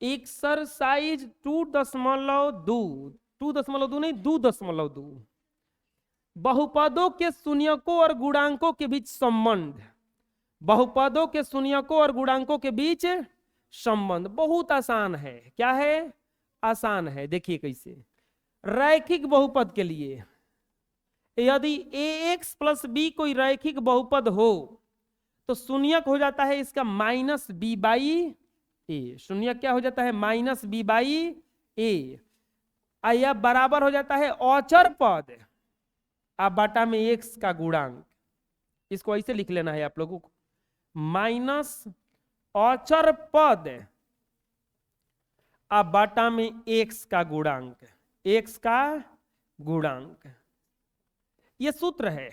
Exercise 2.2 2.2 नहीं 2.2 बहुपदों के शून्यकों और गुणांकों के बीच संबंध। बहुपदों के शून्यकों और गुणांकों के बीच संबंध बहुत आसान है। क्या है? आसान है। देखिए कैसे। रैखिक बहुपद के लिए यदि ax प्लस बी कोई रैखिक बहुपद हो तो शून्यक हो जाता है इसका माइनस बी बाई ए। शून्यक क्या हो जाता है? माइनस बी बाई ए। यह बराबर हो जाता है अचर पद अब बटा में एक्स का गुणांक। इसको ऐसे लिख लेना है आप लोगों को, माइनस अचर पद अब बटा में एक्स का गुणांक। एक्स का गुणांक ये सूत्र है।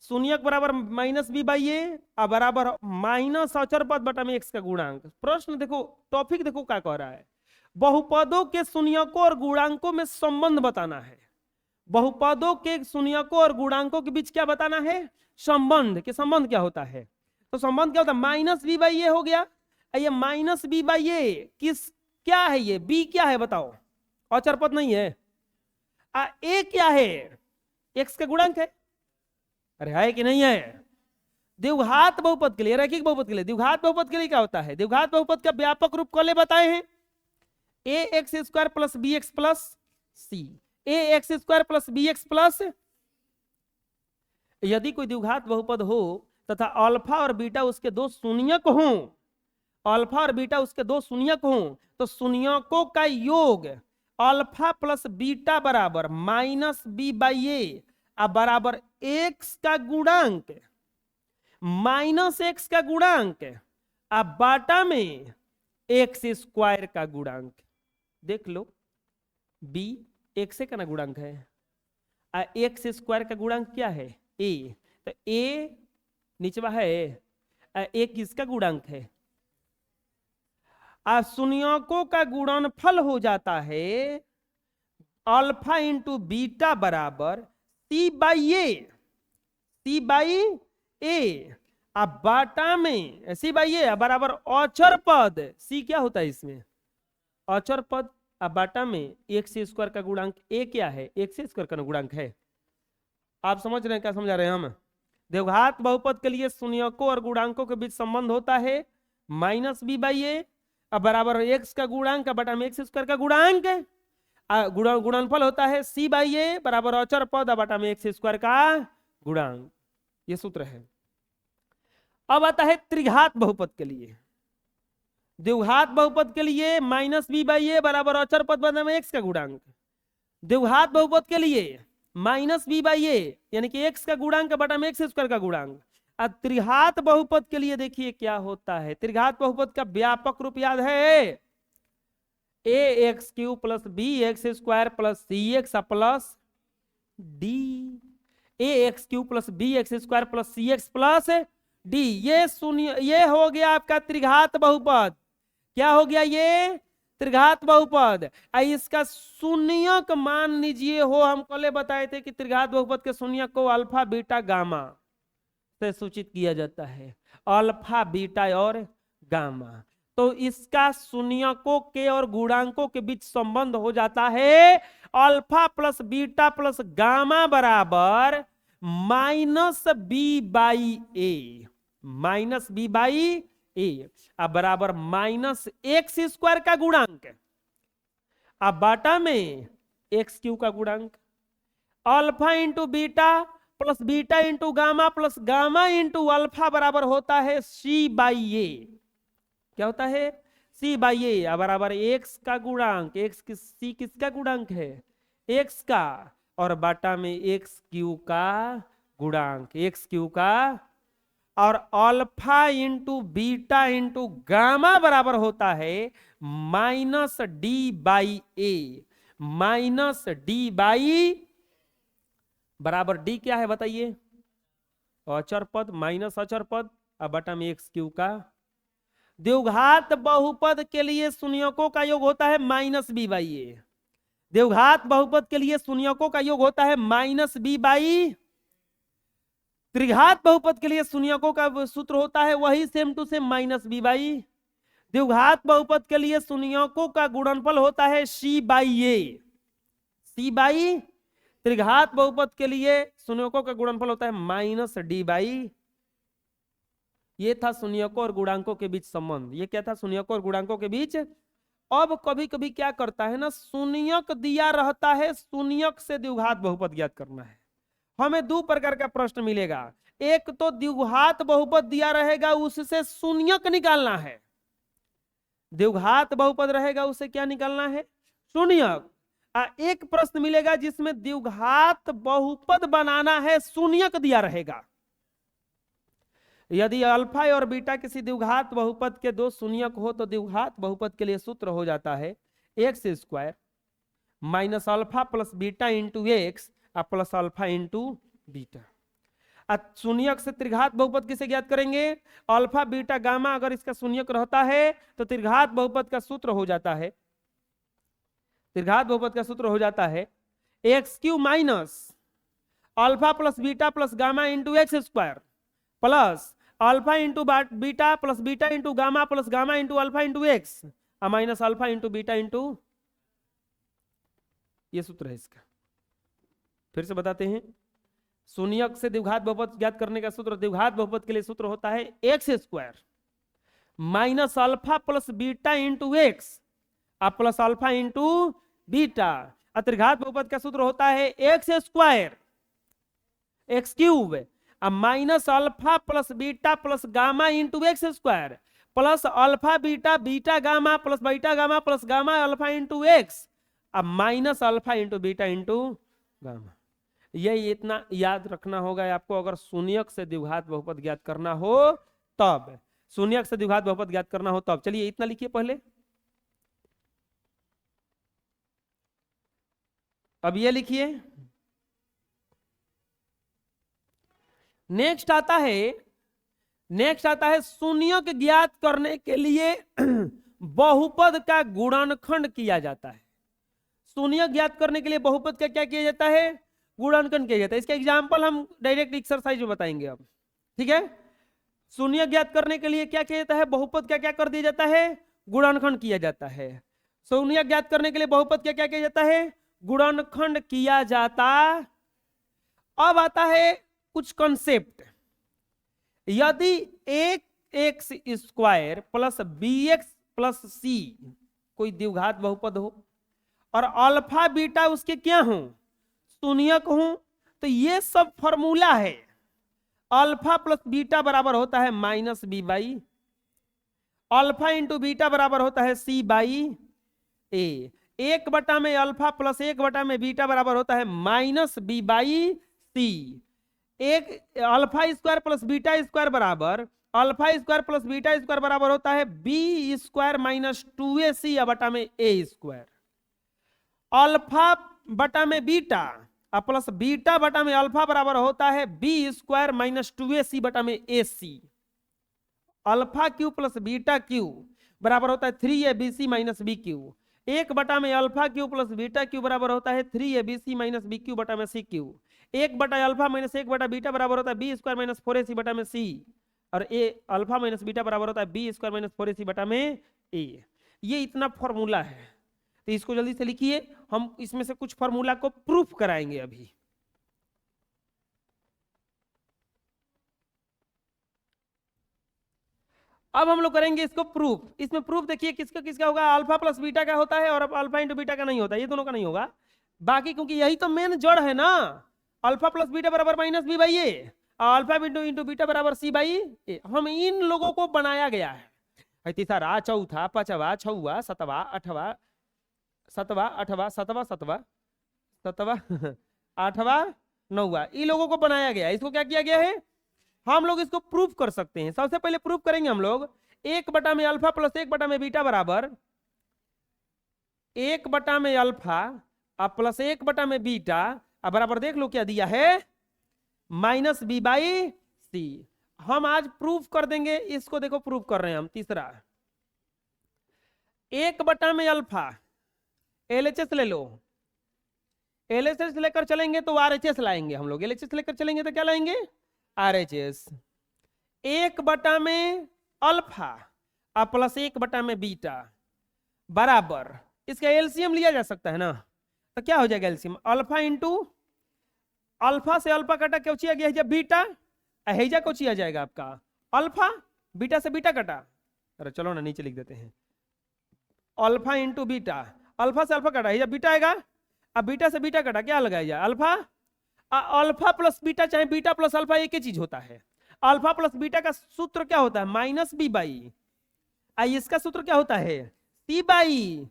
शून्यक बराबर माइनस बी बाई ए बराबर माइनस अचर पद बटा में एक्स का गुणांक। प्रश्न देखो, टॉपिक देखो क्या कह रहा है। बहुपदों के शून्यकों और गुणांकों में संबंध बताना है। बहुपदों के शून्यकों और गुणांकों के बीच क्या बताना है? संबंध। के संबंध क्या होता है? तो संबंध क्या होता है? माइनस बी बाई ए हो गया। ये माइनस बी बाई ए किस क्या है? ये बी क्या है बताओ? अचर पद नहीं है। ए क्या है? एक्स का गुणांक है। अरे है कि नहीं है? द्विघात बहुपद के लिए, रैखिक बहुपद के लिए, द्विघात बहुपद के लिए क्या होता है? द्विघात बहुपद का व्यापक रूप कल बताए हैं, a x square plus b x plus c. A x square plus b x plus. यदि कोई द्विघात बहुपद हो तथा अल्फा और बीटा उसके दो शून्यक हों, अल्फा और बीटा उसके दो शून्यक हों, तो शून्यकों का योग अल्फा प्लस बीटा बराबर माइनस बी बाई ए बराबर एक्स का गुणांक माइनस एक्स का गुणांक अब बाटा में एक्स स्क्वायर का गुणांक। देख लो, बी एक्स का ना गुणांक है, एक्स स्क्वायर का गुणांक क्या है? ए। तो ए नीचवा है, ए किसका गुणांक है? शून्यकों का गुणनफल हो जाता है अल्फा इंटू बीटा बराबर सी बाई ए। सी बाई ए अब बाटा में सी बाई ए बराबर अचर पद। सी क्या होता है इसमें? अचर पद। अब बाटा में एक्स स्क्वायर का गुणांक ए क्या है? एक्स स्क्वायर का गुणांक है। आप समझ रहे हैं क्या समझा रहे हैं हम? द्विघात बहुपद के लिए शून्यकों और गुणांकों के बीच संबंध होता है माइनस बी बाई ए बराबर एक्स का गुणांक बटा में एक्स स्क्वायर का गुणांक। गुणनफल होता है सी बाई ए बराबर अचर पद बटा में एक्स स्क्वायर का गुणांक। ये सूत्र है। अब आता है त्रिघात बहुपद के लिए। द्विघात बहुपद के लिए माइनस बी बाई ए बराबर अचर पद बटा में एक्स का गुणांक। द्विघात बहुपद के लिए माइनस बी बाई ए यानी कि एक्स का गुणांक बटा में एक्स स्क्वायर का गुणांक। अब त्रिघात बहुपद के लिए देखिए क्या होता है। त्रिघात बहुपद का व्यापक रूप याद है? A x cube plus b x square plus c x plus d. A x cube plus b x square plus c x plus d. ये सुनिए, ये हो गया आपका त्रिघात बहुपद। क्या हो गया? ये त्रिघात बहुपद। इसका शून्यक मान लीजिए हो, हम कल बताए थे कि त्रिघात बहुपद के शून्यक को अल्फा बीटा गामा से सूचित किया जाता है। अल्फा बीटा और गामा। तो इसका शून्यकों के और गुणांकों के बीच संबंध हो जाता है alpha plus beta plus gamma बराबर minus B by A. Minus B by a बराबर माइनस एक्स स्क्वायर का गुणांक अब बाटा में एक्स क्यू का गुणांक। Alpha into beta plus beta into gamma plus gamma into alpha बराबर होता है सी बाई ए। क्या होता है? सी बाई ए बराबर एक्स का गुणांक। एक्स सी किसका गुणांक है? एक्स का। और बाटा में एक्स क्यू का गुणांक। एक्स क्यू का। और alpha into beta into gamma बराबर होता है minus D by A. Minus D by बराबर डी क्या है बताइए? अचर पद माइनस अचर पद अब बटा में एक्स क्यू का। द्विघात बहुपद के लिए शून्यकों का योग होता है माइनस बी बाई ए। द्विघात बहुपद के लिए शून्यकों का योग होता है माइनस बी बाई। त्रिघात बहुपद के लिए शून्यकों का सूत्र होता है वही same to same minus B by. द्विघात बहुपद के लिए शून्यकों का गुणनफल होता है C/A। C/, त्रिघात बहुपद के लिए शून्यकों का गुणनफल होता है -D/। ये था शून्यकों और गुणांकों के बीच संबंध। ये क्या था? शून्यकों और गुणांकों के बीच। अब कभी कभी क्या करता है ना, शून्यक दिया रहता है, शून्यक से द्विघात बहुपद ज्ञात करना है। हमें दो प्रकार का प्रश्न मिलेगा। एक तो द्विघात बहुपद दिया रहेगा, उससे शून्यक निकालना है। द्विघात बहुपद रहेगा, उससे क्या निकालना है? शून्यक। एक प्रश्न मिलेगा जिसमें द्विघात बहुपद बनाना है, शून्यक दिया रहेगा। यदि अल्फा और बीटा किसी द्विघात बहुपद के दो शून्यक हो तो द्विघात बहुपद के लिए सूत्र हो जाता है x² minus alpha plus beta into x plus alpha into beta. शून्यक से त्रिघात बहुपद किसे ज्ञात करेंगे? Alpha beta gamma. अगर इसका शून्यक रहता है तो त्रिघात बहुपद का सूत्र हो जाता है, त्रिघात बहुपद का सूत्र हो जाता है x³ minus alpha plus beta plus gamma into x² plus alpha into beta plus beta into gamma plus gamma into alpha into x minus alpha into beta into, ये सूत्र है इसका। फिर से बताते हैं, शून्यक से द्विघात बहुपद ज्ञात करने का सूत्र, द्विघात बहुपद के लिए सूत्र होता है x² minus alpha plus beta into x plus alpha into beta. त्रिघात बहुपद का सूत्र होता है x² x³ minus alpha plus beta plus gamma into x² plus alpha beta beta gamma plus beta gamma plus gamma alpha into x minus alpha into beta into gamma. ये इतना याद रखना होगा आपको अगर शून्यक से द्विघात बहुपद ज्ञात करना हो तब, शून्यक से द्विघात बहुपद ज्ञात करना हो तब। चलिए इतना लिखिए पहले। अब ये लिखिए, नेक्स्ट आता है शून्यक ज्ञात करने के लिए बहुपद का गुणनखंड किया जाता है। शून्यक ज्ञात करने के लिए बहुपद का क्या किया जाता है? गुणनखंड किया जाता है। इसका एग्जांपल हम डायरेक्ट एक्सरसाइज में बताएंगे अब, ठीक है। शून्यक ज्ञात करने के लिए क्या किया जाता है? बहुपद का क्या कर दिया जाता है? गुणनखंड किया जाता है। शून्यक ज्ञात करने के लिए बहुपद का क्या किया जाता है? गुणनखंड किया जाता। अब आता है कुछ कंसेप्ट। यदि ax² plus bx plus c कोई द्विघात बहुपद हो और अल्फा बीटा उसके क्या हो? शून्यक हो, तो ये सब फॉर्मूला है। अल्फा प्लस बीटा बराबर होता है -b/, अल्फा इंटू बीटा बराबर होता है c/a। 1 में अल्फा प्लस 1 में बीटा बराबर होता है -b/c। एक alpha square plus beta square बराबर alpha square plus beta square बराबर होता है b² माइनस 2ac बटा में a²। अल्फा बटा में बीटा प्लस बीटा बटा में अल्फा बराबर होता है b² माइनस 2ac बटा में ac। Alpha Q plus beta Q बराबर होता है 3abc माइनस bq। 1 में alpha Q plus beta Q बराबर होता है 3abc माइनस bq बटा में cq। 1 अल्फा माइनस 1 बीटा बराबर होता है b² माइनस 4ac बटा में c। और अल्फा माइनस बीटा बराबर होता है b² माइनस 4ac बटा में a। ये इतना फॉर्मूला है, तो इसको जल्दी से लिखिए। हम इसमें से कुछ फॉर्मूला को प्रूफ कराएंगे अभी। अब हम लोग करेंगे इसको प्रूफ। इसमें प्रूफ देखिए किसका किसका होगा? अल्फा प्लस बीटा का होता है और अल्फा इंटू बीटा का नहीं होता, ये दोनों का नहीं होगा। बाकी क्योंकि यही तो मेन जड़ है ना, अल्फा प्लस बीटा बराबर -b/a, अल्फा इंटू बीटा बराबर c/a। हम इन लोगों को बनाया गया है। तीसरा चौथा पांचवा छवा सातवा आठवा सातवा आठवा सातवा सातवा सातवा आठवा नौवा, इन लोगों को बनाया गया है। इसको क्या किया गया है? हम लोग इसको प्रूफ कर सकते हैं। सबसे पहले प्रूफ करेंगे हम लोग 1 में अल्फा प्लस 1 में बीटा बराबर 1 में अल्फा प्लस 1 में बीटा बराबर, देख लो क्या दिया है, -b/c। हम आज प्रूफ कर देंगे इसको। देखो प्रूफ कर रहे हैं हम। तीसरा 1 में अल्फा, LHS ले लो, LHS लेकर चलेंगे तो RHS लाएंगे हम लोग। LHS लेकर चलेंगे तो क्या लाएंगे? RHS। 1 में अल्फा अब प्लस 1/बीटा बराबर, इसका एलसीएम लिया जा सकता है ना, तो क्या हो जाएगा एलसीएम, अल्फा इंटू अल्फा से अल्फा कटा क्या आ गया है बीटा, हेजा को आ जाएगा आपका अल्फा, बीटा से बीटा कटा, अरे चलो ना नीचे लिख देते हैं, अल्फा इंटू बीटा, अल्फा से अल्फा कटा है बीटा आएगा, अब बीटा से बीटा कटा क्या लगाया अल्फा, अल्फा प्लस बीटा चाहे बीटा प्लस अल्फा एक ही चीज होता है, अल्फा प्लस बीटा का सूत्र क्या होता है माइनस बी बाई, इसका सूत्र क्या होता है सी बाई,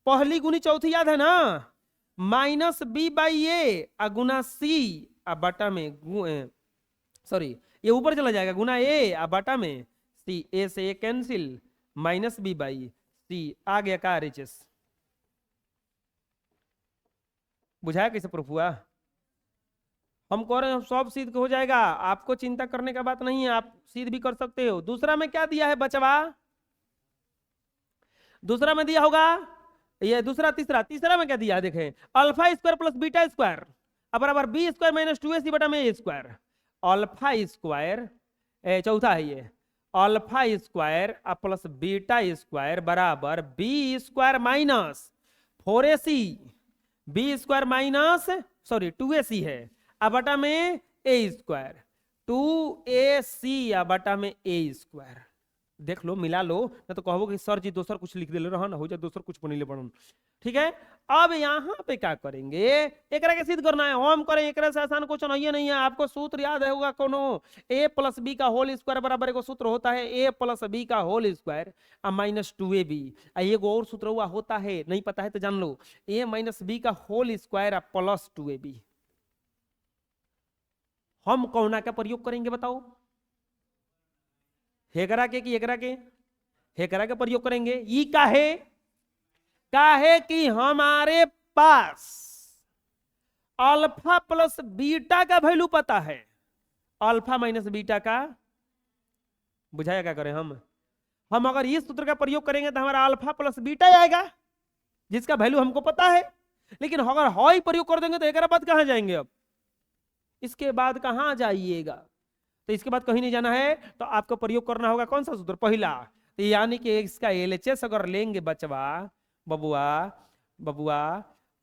पहली गुनी चौथी याद है ना, माइनस बी बाई ए गुना सी बटा में सॉरी ये ऊपर चला जाएगा गुना ए बटा में सी, ए से ए कैंसिल, माइनस बी बाई सी आ गया का आरएचएस। बुझाया कैसे प्रूफ हुआ, हम कह रहे हैं सब सिद्ध हो जाएगा, आपको चिंता करने का बात नहीं है, आप सिद्ध भी कर सकते हो। दूसरा में क्या दिया है बचवा, दूसरा में दिया होगा ये दूसरा तीसरा, तीसरा में क्या दिया देखें, alpha square plus beta square बराबर बी स्क्वायर माइनस 2ac बटा में ए स्क्वायर, अल्फा स्क्वायर चौथा है ये, alpha square plus beta square बराबर b square minus 4ac, b square minus sorry 2ac है बटा में ए स्क्वायर, 2ac बटा में ए स्क्वायर, देख लो मिला लो, ना तो कहो कि सर जी दोसर कुछ लिख दे रहा ना हो जाए दोसर कुछ पढ़ी ले पढ़ूं, ठीक है। अब यहाँ पे क्या करेंगे, एक के सिद्ध करना है, हम करें एक से आसान क्वेश्चन नहीं है, आपको सूत्र याद है होगा कोनो, a प्लस बी का होल स्क्वायर बराबर एगो सूत्र होता है a प्लस बी का होल स्क्वायर माइनस 2ab, एगो और सूत्र हुआ होता है नहीं पता है तो जान लो, a माइनस बी का होल स्क्वायर प्लस 2ab, हम कौना का प्रयोग करेंगे बताओ, हेकरा के कि एकरा के, हेकरा का प्रयोग करेंगे, ई काहे कि हमारे पास अल्फा प्लस बीटा का वैल्यू पता है, अल्फा माइनस बीटा का, बुझाया क्या करें हम अगर इस सूत्र का प्रयोग करेंगे तो हमारा अल्फा प्लस बीटा आएगा जिसका वैल्यू हमको पता है, लेकिन अगर हॉय प्रयोग कर देंगे तो एक बाद कहां जाएंगे, अब इसके बाद कहां जाइएगा, तो इसके बाद कहीं नहीं जाना है, तो आपको प्रयोग करना होगा कौन सा सूत्र पहला, तो यानी कि इसका एलएचएस अगर लेंगे बचवा बबुआ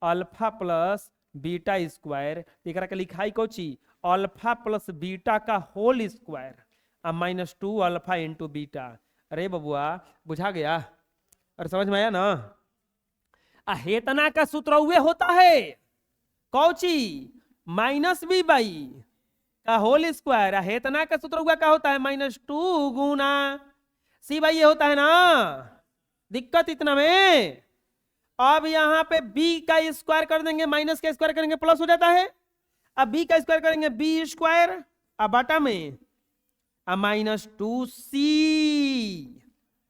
अल्फा प्लस बीटा स्क्वायर, एक लिखाई कोची अल्फा प्लस बीटा का whole square minus 2 alpha into beta, अरे बबुआ बुझा गया, अरे समझ में आया ना, हेतना का सूत्र हुए होता है कौची माइनस बी बाई का होल स्क्वायर, हेतना का सूत्र हुआ क्या होता है माइनस 2 गुना सी बाई ये होता है ना, दिक्कत इतना में, अब यहां पे b का स्क्वायर कर देंगे माइनस का स्क्वायर करेंगे प्लस हो जाता है, अब b का स्क्वायर करेंगे b स्क्वायर बटा में माइनस 2c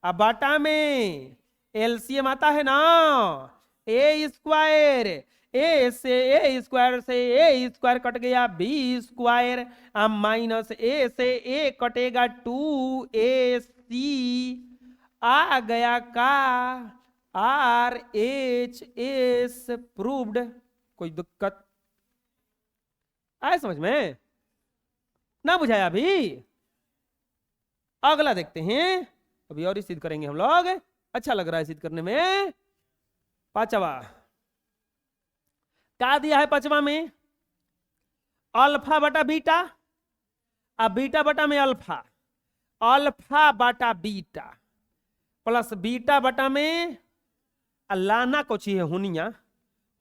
बटा में एलसीएम आता है ना, ए स्क्वायर, ए से ए स्क्वायर कट गया बी स्क्वायर माइनस ए से ए कटेगा 2ac आ गया का RHS प्रूव्ड, कोई दिक्कत आए समझ में ना, बुझाया अभी, अगला देखते हैं, अभी और ही सिद्ध करेंगे हम लोग, अच्छा लग रहा है सिद्ध करने में। पांचवा क्या दिया है पांचवा में, अल्फा बटा बीटा बीटा बटा में अल्फा, अल्फा बटा बीटा प्लस बीटा बटा में लाना को चाहिए होनिया,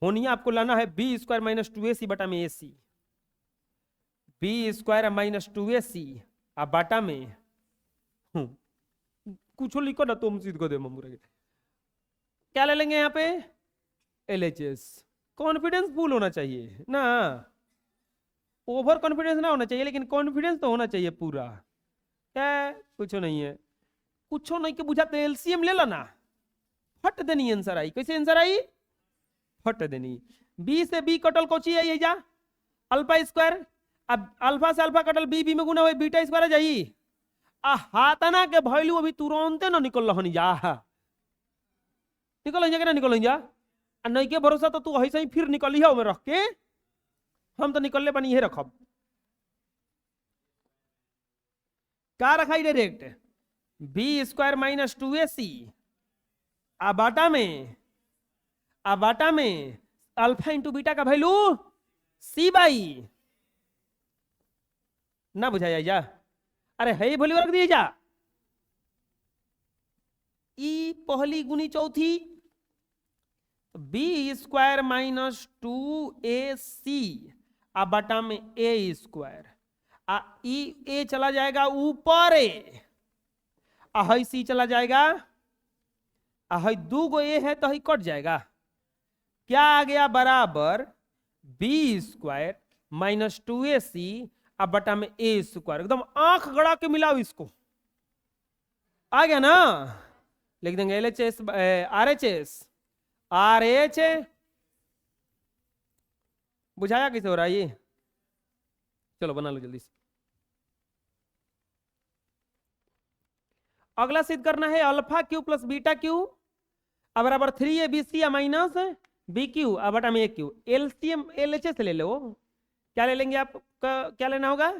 होनिया आपको लाना है बी स्क्वायर माइनस 2ac बटा में ac, B square minus 2ac बटा में कुछ लिखो ना तुम सीध को दे ममूरे, क्या ले लेंगे यहाँ पे एलएचएस, कॉन्फिडेंस फुल होना चाहिए ना, ओवर कॉन्फिडेंस ना होना चाहिए, लेकिन कॉन्फिडेंस तो होना चाहिए पूरा, क्या कुछ नहीं है, कुछ नहीं के बुझाते, एलसीएम ले लो ना, फट देनी आंसर आई, कैसे आंसर आई फट देनी, बी से बी कटल कोची आई जा अल्फा स्क्वायर, अब अल्फा से अल्फा कटल बी में गुना हुए बीटा स्क्वायर जाई, हाथना के वैल्यू अभी तुरंत ना निकल रहा जा, निकल जा निकल जा, नहीं के भरोसा तो तू ऐसे ही फिर निकल में रख के, हम तो निकलने बनी है रखब, क्या रखा direct B square minus 2ac अब बाटा में अल्फा इंटू बीटा का वैल्यू सी बाई ना बुझाया जा, अरे है वैल्यू रख दिए जा, ई पहली गुनी चौथी बी स्क्वायर माइनस 2ac अब बटा में ए स्क्वायर ए चला जाएगा ऊपर हई सी चला जाएगा हई दू गो ए है तो हई कट जाएगा, क्या आ गया बराबर बी स्क्वायर माइनस 2ac अब बटा में ए स्क्वायर, एकदम आंख गड़ा के मिलाओ इसको, आ गया ना, लिख देंगे LHS RHS RH बुझाया कैसे हो रहा है ये, चलो बना लो जल्दी से। अगला सिद्ध करना है alpha Q plus beta Q अब बराबर 3abc माइनस बी क्यू अब बटा में ए क्यू, एलसीएम LHS ले लो, क्या ले लेंगे आप, क्या लेना होगा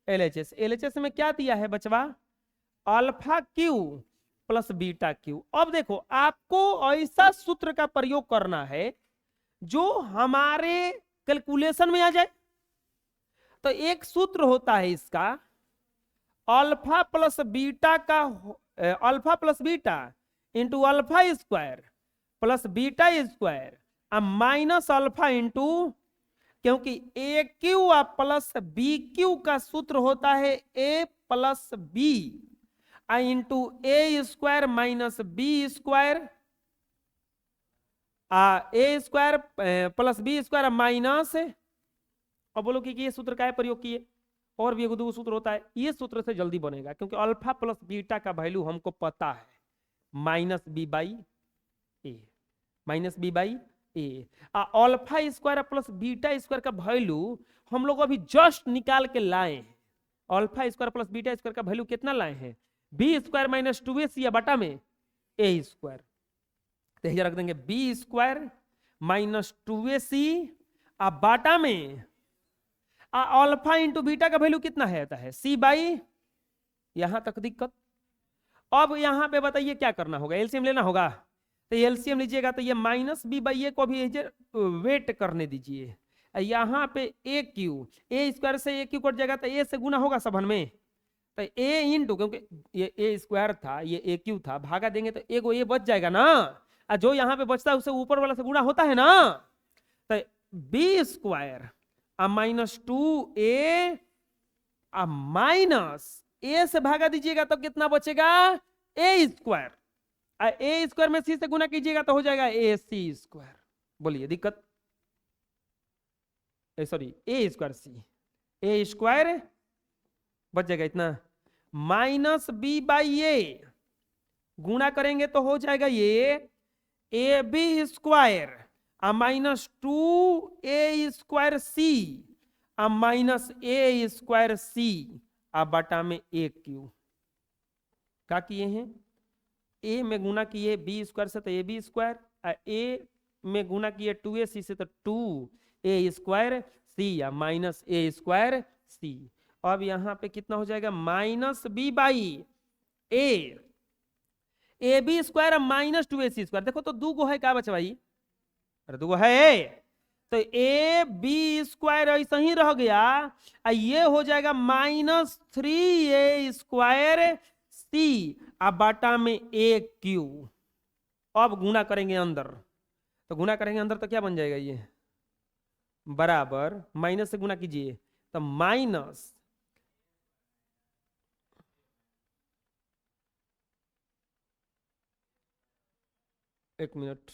LHS, LHS में क्या दिया है बचवा alpha Q plus beta Q. अब देखो आपको ऐसा सूत्र का प्रयोग करना है जो हमारे कैलकुलेशन में आ जाए, तो एक सूत्र होता है इसका अल्फा प्लस बीटा का alpha plus beta into alpha square plus beta square minus alpha into, क्योंकि a cube plus b cube का सूत्र होता है a plus b into a square minus B square a square plus b square minus, अब बोलो कि ये सूत्र का प्रयोग किए, और भी एक दो सूत्र होता है, ये सूत्र से जल्दी बनेगा क्योंकि अल्फा प्लस बीटा का वैल्यू हमको पता है minus B by A, minus B by A, alpha square plus beta square का वैल्यू हम लोग अभी जस्ट निकाल के लाए हैं, alpha square plus beta square का वैल्यू कितना लाए हैं बी स्क्वायर माइनस 2ac या बटा में ए स्क्वायर, तो रख देंगे बी स्क्वायर माइनस 2ac अब बाटा में अल्फा इंटू बीटा का वैल्यू कितना है सी बाई, यहां तक दिक्कत। अब यहां पे बताइए क्या करना होगा, एलसीएम लेना होगा, तो एलसीएम लीजिएगा तो ये माइनस बी बाई ए को भी वेट करने दीजिए, यहां पे ए क्यू ए स्क्वायर से ए क्यू कट जाएगा तो ए से गुना होगा सबन में, तो ए इंटू क्योंकि ये ए स्क्वायर था ये ए क्यू था, भागा देंगे तो एगो ए बच जाएगा ना, और जो यहाँ पे बचता है उससे ऊपर वाला से गुणा होता है ना, तो b square minus 2a minus a से भागा दीजिएगा तो कितना बचेगा ए स्क्वायर, ए स्क्वायर में सी से गुना कीजिएगा तो हो जाएगा ए सी स्क्वायर, बोलिए दिक्कत, सॉरी ए स्क्वायर सी, ए स्क्वायर बच जाएगा इतना माइनस बी बाई ए, गुणा करेंगे तो हो जाएगा ये a B square minus 2a square c minus a square c बटा में ए क्यू, क्या किए हैं ए में गुना किए बी स्क्वायर से तो ए बी स्क्वायर, ए में गुना किए 2ac से तो 2a स्क्वायर सी या माइनस ए स्क्वायर सी, अब यहां पे कितना हो जाएगा minus B by A B square minus 2ac square, देखो तो दू गो है क्या बचा भाई, अरे दू गो है तो ए बी स्क्वायर ऐसा ही रह गया, ये हो जाएगा माइनस 3a स्क्वायर सी बाटा में ए क्यू, अब गुना करेंगे अंदर, तो गुना करेंगे अंदर तो क्या बन जाएगा ये बराबर माइनस से गुना कीजिए तो माइनस एक मिनट,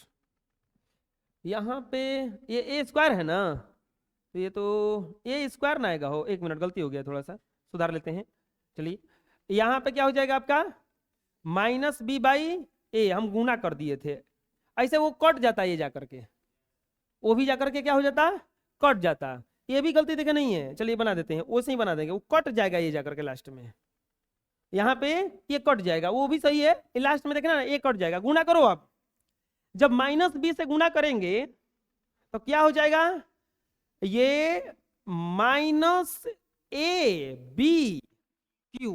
यहां पे ये ए स्क्वायर है ना, तो ये तो ए स्क्वायर ना आएगा, हो एक मिनट गलती हो गया, थोड़ा सा सुधार लेते हैं, चलिए यहां पे क्या हो जाएगा आपका माइनस बी बाई ए, हम गुना कर दिए थे, ऐसे वो कट जाता है ये जाकर के, वो भी जाकर के क्या हो जाता कट जाता, ये भी गलती देखे नहीं है, चलिए बना देते हैं, वैसे ही बना देंगे, वो कट जाएगा ये जाकर के लास्ट में, यहाँ पे ये कट जाएगा, वो भी सही है, लास्ट में देखना ये कट जाएगा, गुना करो आप, जब माइनस बी से गुना करेंगे तो क्या हो जाएगा ये minus A B Q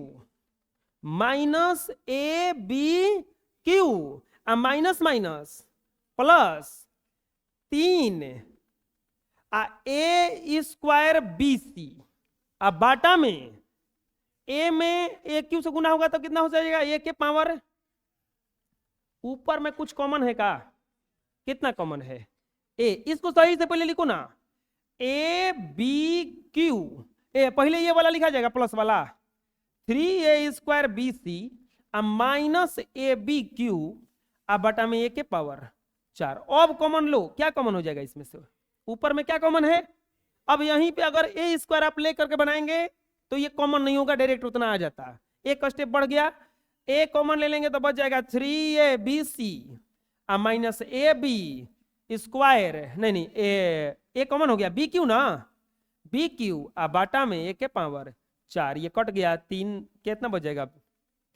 minus A B Q, minus minus plus 3 A square B C. अब बाटा में ए में ए क्यू से गुना होगा तो कितना हो जाएगा, ए के पावर, ऊपर में कुछ कॉमन है का, कितना कॉमन है, ए। इसको सही से पहले लिखो ना, ए बी क्यू, ए पहले ये वाला लिखा जाएगा प्लस वाला, 3a square B C minus A B Q बटा में ए के पावर 4। अब कॉमन लो, क्या कॉमन हो जाएगा इसमें से, ऊपर में क्या कॉमन है। अब यहीं पे अगर ए स्क्वायर आप ले करके बनाएंगे तो ये कॉमन नहीं होगा, डायरेक्ट उतना आ जाता, एक स्टेप बढ़ गया। ए कॉमन ले लेंगे तो बच जाएगा 3abc minus A B square, नहीं ए कॉमन हो गया, बी क्यू ना, बी क्यू बाटा में ए के पावर 4, ये कट गया, 3 कितना बच जाएगा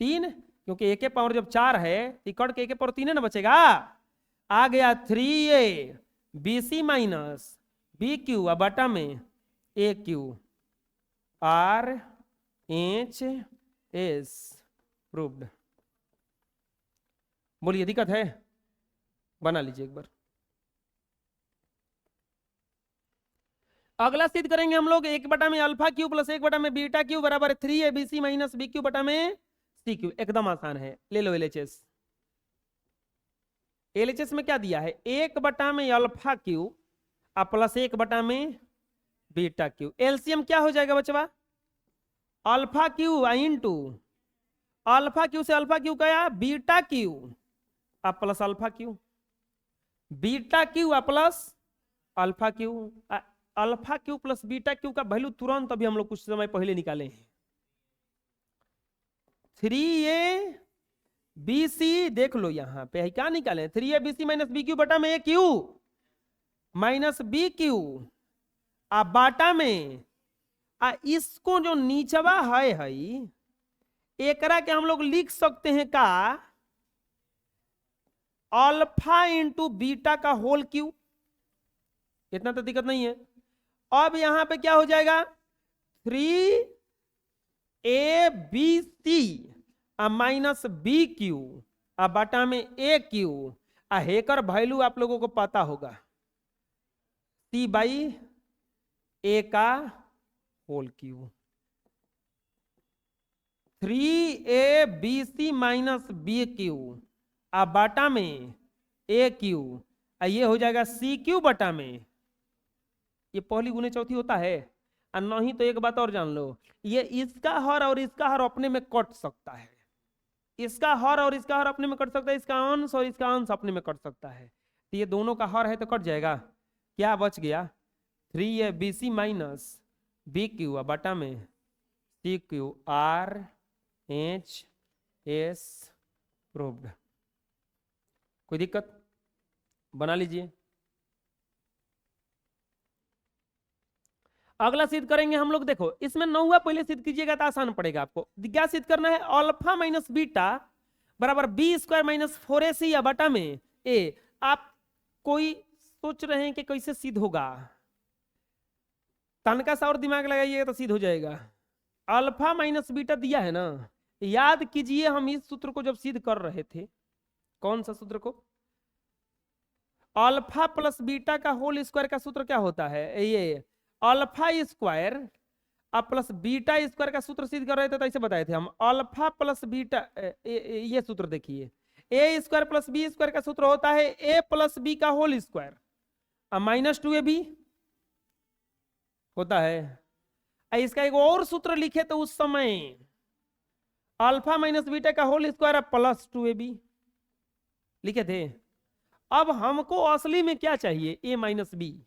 3, क्योंकि ए के पावर जब 4 है तो कट के ए के पावर 3 है ना बचेगा, आ गया 3abc माइनस बी क्यू बाटा में a cube R H S proved. बोलिए दिक्कत है, बना लीजिए एक बार। अगला सिद्ध करेंगे हम लोग 1 में अल्फा क्यू प्लस 1 में बीटा क्यू बराबर 3abc माइनस बी क्यू बटा में सी क्यू। एकदम आसान है, ले लो एलएचएस। एलएचएस में क्या दिया है, 1 में अल्फा क्यू प्लस 1 में बीटा क्यू। एलसीएम क्या हो जाएगा बचवा, alpha Q into alpha Q से अल्फा क्यू गया, beta Q plus alpha Q, beta Q plus alpha Q. Alpha Q plus beta Q का वैल्यू तुरंत अभी हम लोग कुछ समय पहले निकाले हैं, 3abc देख लो यहां पे क्या निकाले, 3abc माइनस बी क्यू बटा में a Q minus b cube बाटा में इसको जो नीचवा है एकरा के हम लोग लिख सकते हैं का अल्फा इंटू बीटा का होल क्यू, इतना तो दिक्कत नहीं है। अब यहां पे क्या हो जाएगा, 3abc माइनस बी क्यू बाटा में ए क्यू हेकर वैल्यू आप लोगों को पता होगा, सी बाई ए का whole cube, 3abc minus b cube बाटा में ए क्यू ये हो जाएगा सी क्यू बटा में, ये पहली गुने चौथी होता है। और नहीं तो एक बात और जान लो, ये इसका हर और इसका हर अपने में कट सकता है, इसका हर और इसका हर अपने में कट सकता है, इसका अंश और इसका अंश अपने में कट सकता है, तो ये दोनों का हर है तो कट जाएगा। क्या बच गया, 3abc माइनस बी क्यू बटा में C Q R H S proved. कोई दिक्कत, बना लीजिए। अगला सिद्ध करेंगे हम लोग, देखो इसमें 9वां पहले सिद्ध कीजिएगा तो आसान पड़ेगा आपको। क्या सिद्ध करना है, अल्फा माइनस बीटा बराबर बी स्क्वायर माइनस 4ac बटा में ए। आप कोई सोच रहे हैं कि कैसे सिद्ध होगा, तनका सा और दिमाग लगाइएगा तो सिद्ध हो जाएगा। अल्फा माइनस बीटा दिया है ना, याद कीजिए हम इस सूत्र को जब सिद्ध कर रहे थे, कौन सा सूत्र को, अल्फा प्लस बीटा का होल स्क्वायर का सूत्र क्या होता है, ये alpha square plus beta square का सूत्र सिद्ध कर रहे थे तो ऐसे बताए थे हम, अल्फा प्लस बीटा, ये सूत्र देखिए, ए स्क्वायर प्लस बी स्क्वायर का सूत्र होता है ए प्लस बी का होल स्क्वायर माइनस 2ab होता है। इसका एक और सूत्र लिखे तो उस समय अल्फा माइनस बीटा का होल स्क्वायर प्लस 2ab लिखे थे। अब हमको असली में क्या चाहिए, ए माइनस बी,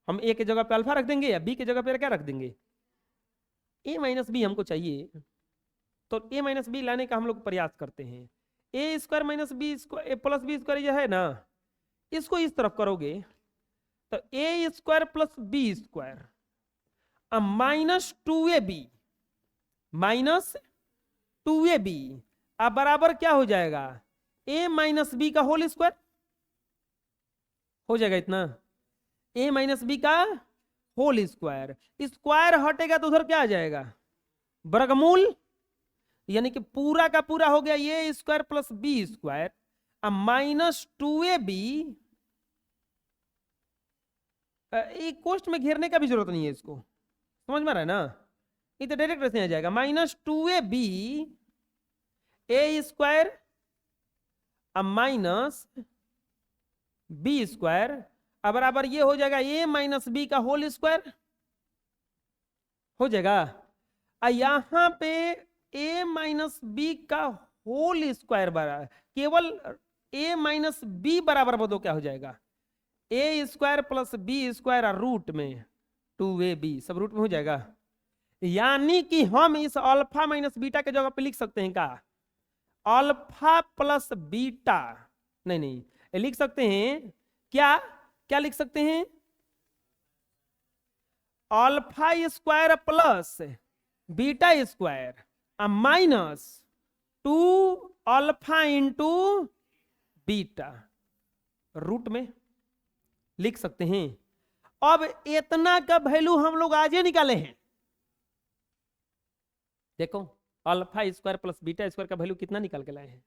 हम ए के जगह पे अल्फा रख देंगे या बी के जगह पे क्या रख देंगे, ए माइनस बी हमको चाहिए, तो ए माइनस बी लाने का हम लोग प्रयास करते हैं। A square minus B square plus b square जो है ना, इसको इस तरफ करोगे तो a square plus b square minus 2ab अब बराबर क्या हो जाएगा, ए माइनस बी का होल स्क्वायर हो जाएगा इतना, ए माइनस बी का होल स्क्वायर, स्क्वायर हटेगा तो उधर क्या आ जाएगा, वर्गमूल, यानी कि पूरा का पूरा हो गया a square plus b square minus 2ab। एक कोष्ट में घेरने का भी जरूरत नहीं है, इसको समझ में आ रहा है ना, ये तो डायरेक्ट ऐसे आ जाएगा माइनस 2ab ए स्क्वायर माइनस बी स्क्वायर बराबर ये हो जाएगा ए माइनस बी का होल स्क्वायर हो जाएगा। यहां पे ए माइनस बी का होल स्क्वायर बराबर केवल ए माइनस बी बराबर बदो क्या हो जाएगा a square plus b square root में 2ab सब रूट में हो जाएगा। यानी कि हम इस अल्फा माइनस बीटा के जगह पे लिख सकते हैं का अल्फा प्लस बीटा, नहीं लिख सकते हैं क्या क्या लिख सकते हैं alpha square plus beta square minus 2 alpha into beta root में लिख सकते हैं। अब इतना का वैल्यू हम लोग आज ही निकाले हैं, देखो alpha square plus beta square का वैल्यू कितना निकाल के लाए हैं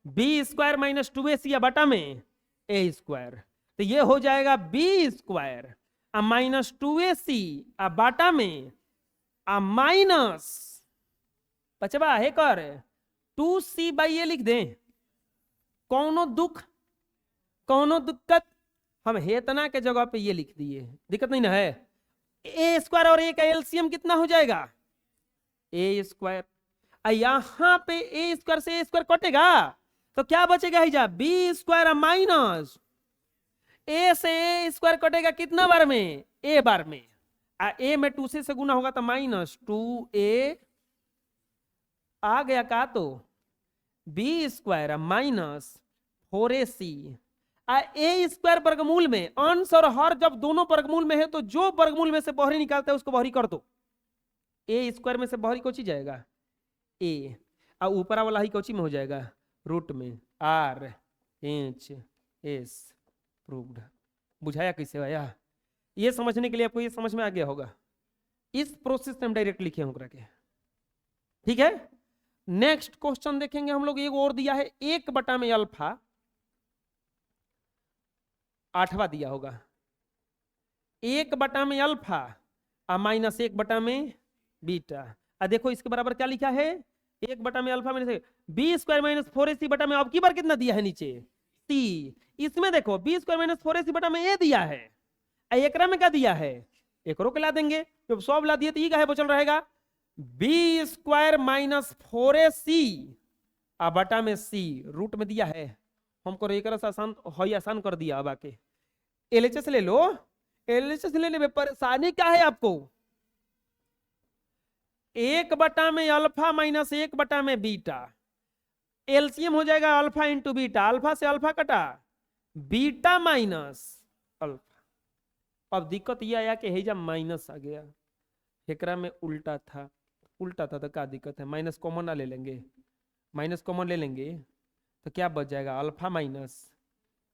बी स्क्वायर माइनस 2ac बटा में ए स्क्वायर, तो ये हो जाएगा बी स्क्वायर माइनस 2ac बटा में माइनस बचवा है कर 2c बाई ए लिख दें, कौनो दुख कौनो दिक्कत, हम हेतना के जगह पे ये लिख दिए, दिक्कत नहीं ना है। ए स्क्वायर और ए का एलसीएम कितना हो जाएगा ए स्क्वायर, यहां पे ए स्क्वायर से ए स्क्वायर कटेगा तो क्या बचेगा हिजा बी स्क्वायर माइनस ए से ए स्क्वायर कटेगा कितना बार में ए बार में, ए में 2 से गुना होगा तो माइनस 2a आ गया का तो बी स्क्वायर माइनस 4ac ए स्क्वायर वर्गमूल में अंश और हर जब दोनों वर्गमूल में है तो जो वर्गमूल में से बहरी निकालता है उसको बहरी कर दो, ए स्क्वायर में से बहरी कोची जाएगा ए और ऊपर वाला ही कोची में हो जाएगा रूट में आर एच एस प्रूव्ड। बुझाया कैसे आया, ये समझने के लिए आपको ये समझ में आ गया होगा, इस प्रोसेस से हम डायरेक्ट लिखे होंगे के, ठीक है। नेक्स्ट क्वेश्चन देखेंगे हम लोग, एक और दिया है 1 बटा में अल्फा 8वां दिया होगा 1 बटा में अल्फा माइनस 1 बटा में बीटा। देखो इसके बराबर क्या लिखा है 1 बटा में alpha minus B square minus 4ac बटा में अब की बार कितना दिया है नीचे सी, इसमें देखो बी स्क्वायर माइनस 4ac बटा में ए दिया है, एकरा में क्या दिया है एकरो के ला देंगे, जब सब ला दिए तो ये क्या है बचल रहेगा बी स्क्वायर माइनस 4ac बटा में सी रूट में दिया है, हमको एक आसान कर दिया। अब आके एलएचएस ले लो, एलएचएस लेने में परेशानी क्या है आपको 1 बटा में अल्फा माइनस 1 बटा में बीटा, एलसीएम हो जाएगा अल्फा इंटू बीटा, अल्फा से अल्फा कटा बीटा माइनस अल्फा। अब दिक्कत यह आया कि हेजा माइनस आ गया, एकरा में उल्टा था तो क्या दिक्कत है, माइनस कॉमन ना ले लेंगे, माइनस कॉमन ले लेंगे तो क्या बच जाएगा अल्फा माइनस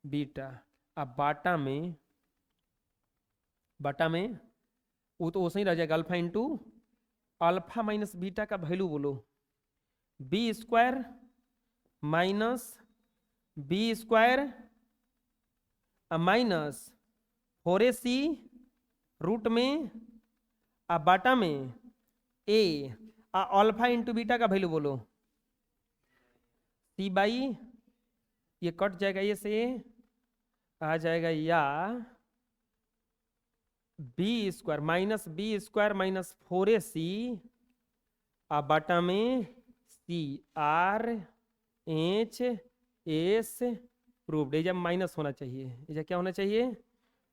बीटा अब बाटा में वो तो वैसे ही रह जाएगा alpha into alpha minus beta का वैल्यू बोलो B square minus B square minus 4ac root में बाटा में ए अल्फा इंटू बीटा का वैल्यू बोलो सी बाई ये कट जाएगा, ये से आ जाएगा या बी स्क्वायर माइनस 4ac बाटा में C R H S proved. एजा माइनस होना चाहिए, एजा क्या होना चाहिए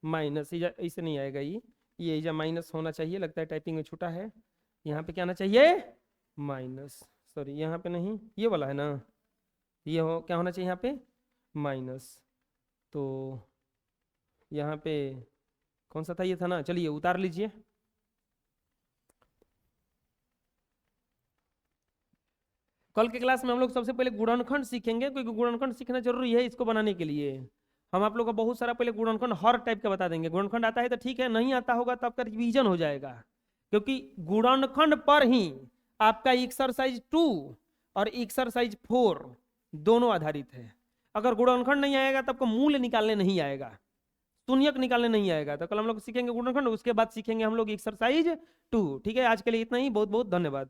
माइनस, एजा ऐसे नहीं आएगा ये एजा माइनस होना चाहिए, लगता है टाइपिंग में छूटा है, यहाँ पे क्या आना चाहिए माइनस, सॉरी यहाँ पे नहीं ये वाला है ना, ये हो क्या होना चाहिए यहाँ पे माइनस, तो यहाँ पे कौन सा था ये था ना, चलिए उतार लीजिए। कल के क्लास में हम लोग सबसे पहले गुणनखंड सीखेंगे, क्योंकि गुणनखंड सीखना जरूरी है इसको बनाने के लिए। हम आप लोग को बहुत सारा पहले गुणनखंड हर टाइप का बता देंगे, गुणनखंड आता है तो ठीक है, नहीं आता होगा तो आपका रिवीजन हो जाएगा, क्योंकि गुणनखंड पर ही आपका एक्सरसाइज 2 और एक्सरसाइज 4 दोनों आधारित है। अगर गुणनखंड नहीं आएगा तो आपको मूल निकालने नहीं आएगा, शून्यक निकालने नहीं आएगा। तो कल हम लोग सीखेंगे गुणनखंड, उसके बाद सीखेंगे हम लोग एक्सरसाइज 2। ठीक है, आज के लिए इतना ही। बहुत बहुत धन्यवाद।